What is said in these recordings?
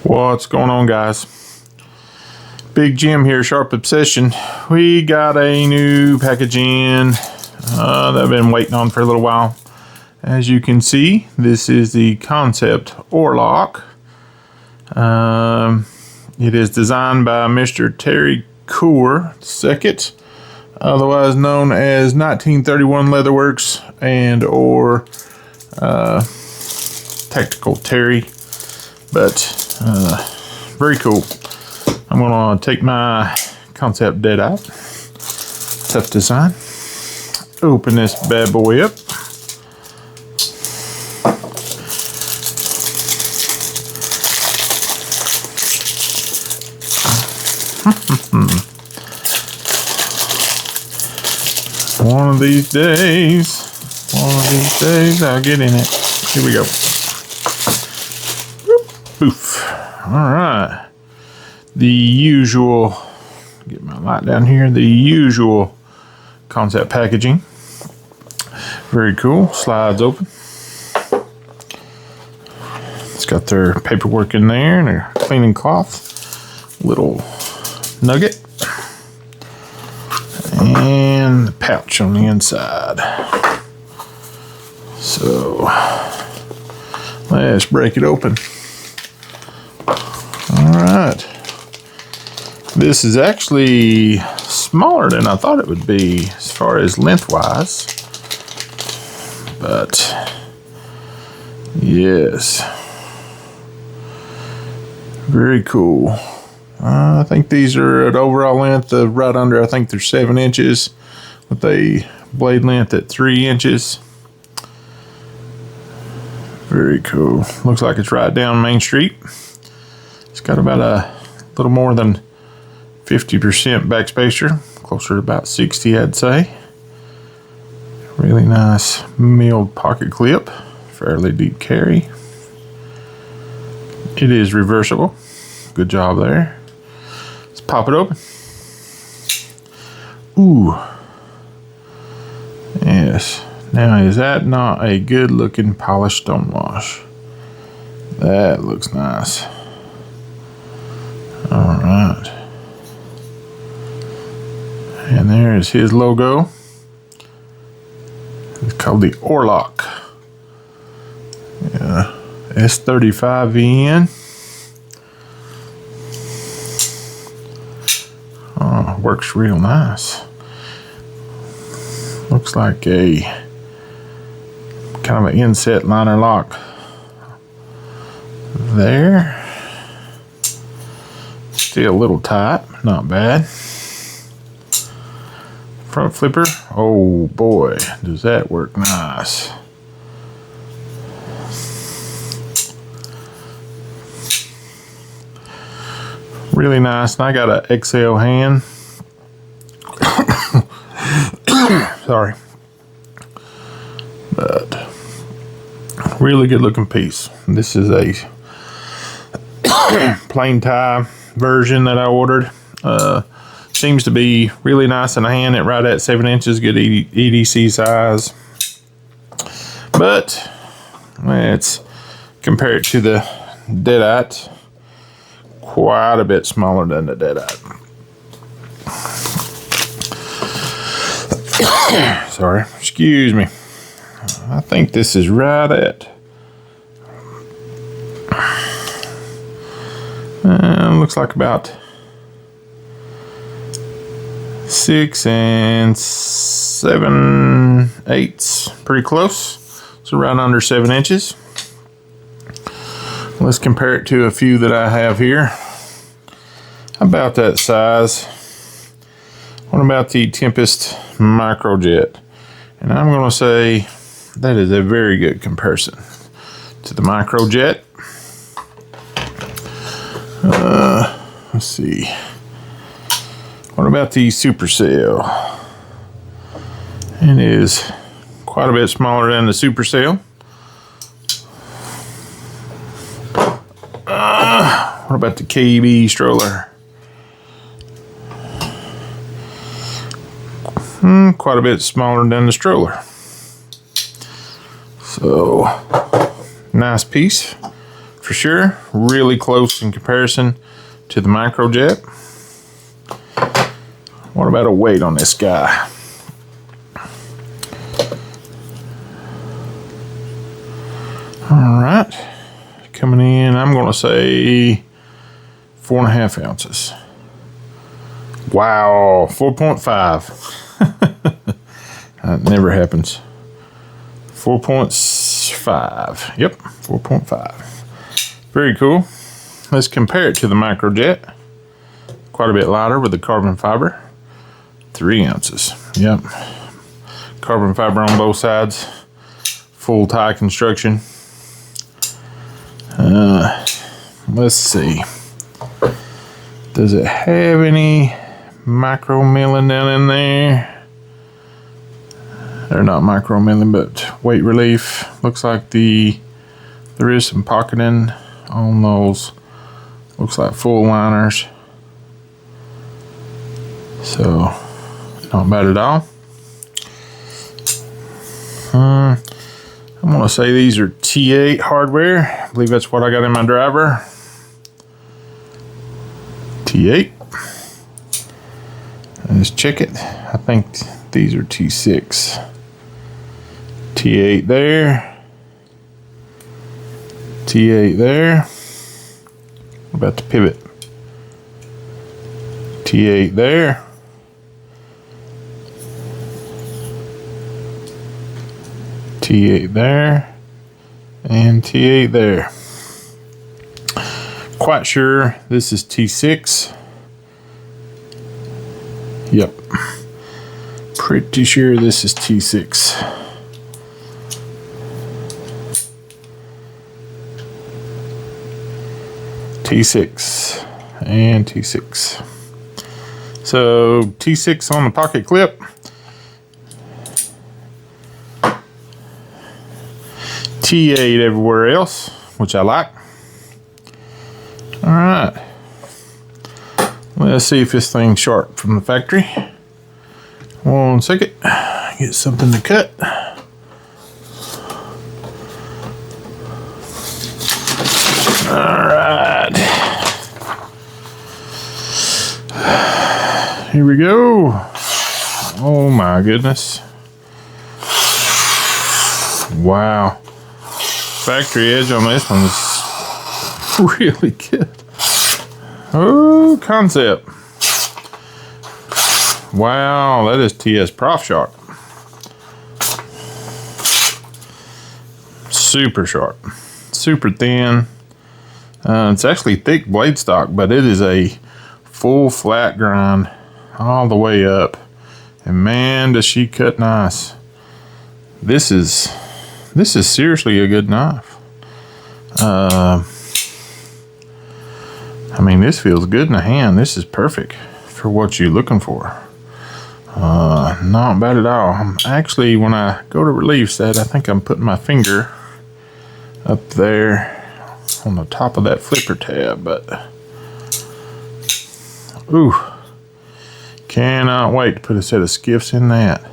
What's going on, guys? Big Jim here, Sharp Obsession. We got a new package in that I've been waiting on for a little while. As you can see, this is the Kansept ORLOCK. It is designed by Mr. Terry Cour II, otherwise known as 1931 Leatherworks and or Tactical Terry. But very cool. I'm gonna take my Kansept dead out. Tough design. Open this bad boy up. One of these days I'll get in it. Here we go. Poof. All right. The usual, get my light down here, the usual Kansept packaging. Very cool. Slides open. It's got their paperwork in there and their cleaning cloth. Little nugget. And the pouch on the inside. So, let's break it open. Alright. This is actually smaller than I thought it would be as far as lengthwise. But, yes. Very cool. I think these are at overall length of right under, I think they're 7 inches with a blade length at 3 inches. Very cool. Looks like it's right down Main Street. It's got about a little more than 50% backspacer, closer to about 60, I'd say. Really nice milled pocket clip, fairly deep carry. It is reversible. Good job there. Let's pop it open. Ooh. Yes. Now, is that not a good looking polished stone wash? That looks nice. All right. And there is his logo. It's called the ORLOCK. Yeah. S35VN. Oh, works real nice. Looks like a kind of an inset liner lock there. Still a little tight, not bad. Front flipper, oh boy, does that work nice. Really nice, and I got an XL hand. Sorry. But really good looking piece. This is a plain tie version that I ordered. Seems to be really nice in the hand at right at 7 inches, good EDC size. But let's compare it to the Deadite, quite a bit smaller than the Deadite. Sorry, excuse me. I think this is right at looks like about 6 7/8, pretty close. So right under 7 inches. Let's compare it to a few that I have here. About that size. What about the Tempest Microjet? And I'm going to say that is a very good comparison to the Microjet. Let's see. What about the Supercell? It is quite a bit smaller than the Supercell. What about the KB stroller? Quite a bit smaller than the stroller. So, nice piece. for sure. Really close in comparison to the microjet. What about a weight on this guy? All right, coming in, I'm going to say 4.5 ounces. Wow, 4.5. That never happens. 4.5. Yep, 4.5. Very cool. Let's compare it to the microjet. Quite a bit lighter with the carbon fiber. 3 ounces. Yep. Carbon fiber on both sides. Full tie construction. Let's see. Does it have any micro milling down in there? They're not micro milling, but weight relief. Looks like there is some pocketing on those. Looks like full liners. So not bad at all. I'm gonna say these are T8 hardware. I believe that's what I got in my driver. T8. Let's check it. I think these are T6. T8 there. T8 there. What about the pivot? T8 there. T8 there. And T8 there. Quite sure this is T6. Yep. Pretty sure this is T6. T6 and T6. So T6 on the pocket clip. T8 everywhere else, which I like. All right. Let's see if this thing's sharp from the factory. 1 second. Get something to cut. All right. Here we go. Oh my goodness. Wow. Factory edge on this one is really good. Oh, Kansept. Wow, that is TS Prof sharp. Super sharp. Super thin. It's actually thick blade stock, but it is a full flat grind all the way up. And man, does she cut nice. This is seriously a good knife. I mean, this feels good in the hand. This is perfect for what you're looking for. Not bad at all. I'm actually, when I go to release that, I think I'm putting my finger up there on the top of that flipper tab, but ooh, cannot wait to put a set of skiffs in that.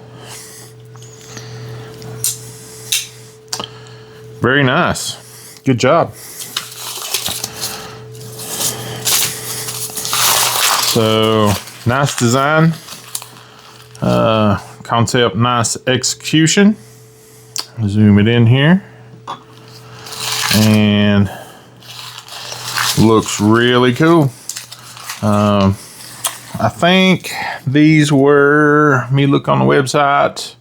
Very nice. Good job. So, nice design. Kansept, nice execution. Zoom it in here. And looks really cool. I think these were, me look on the website,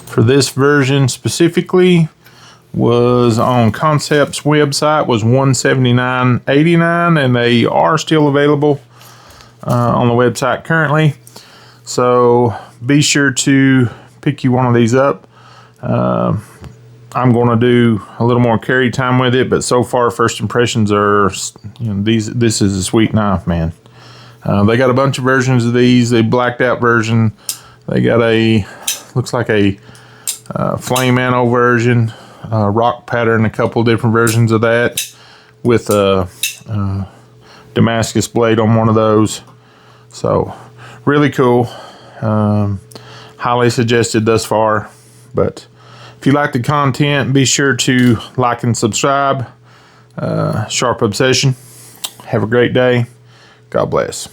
for this version specifically, was on Kansept's website, was $179.89, and they are still available on the website currently. So be sure to pick you one of these up. I'm going to do a little more carry time with it, but so far first impressions are, you know, this is a sweet knife, man. They got a bunch of versions of these. They blacked out version. They got a, looks like a flame anno version, rock pattern, a couple different versions of that with a Damascus blade on one of those. So really cool. Highly suggested thus far, but If you like the content, be sure to like and subscribe. Sharp Obsession. Have a great day. God bless.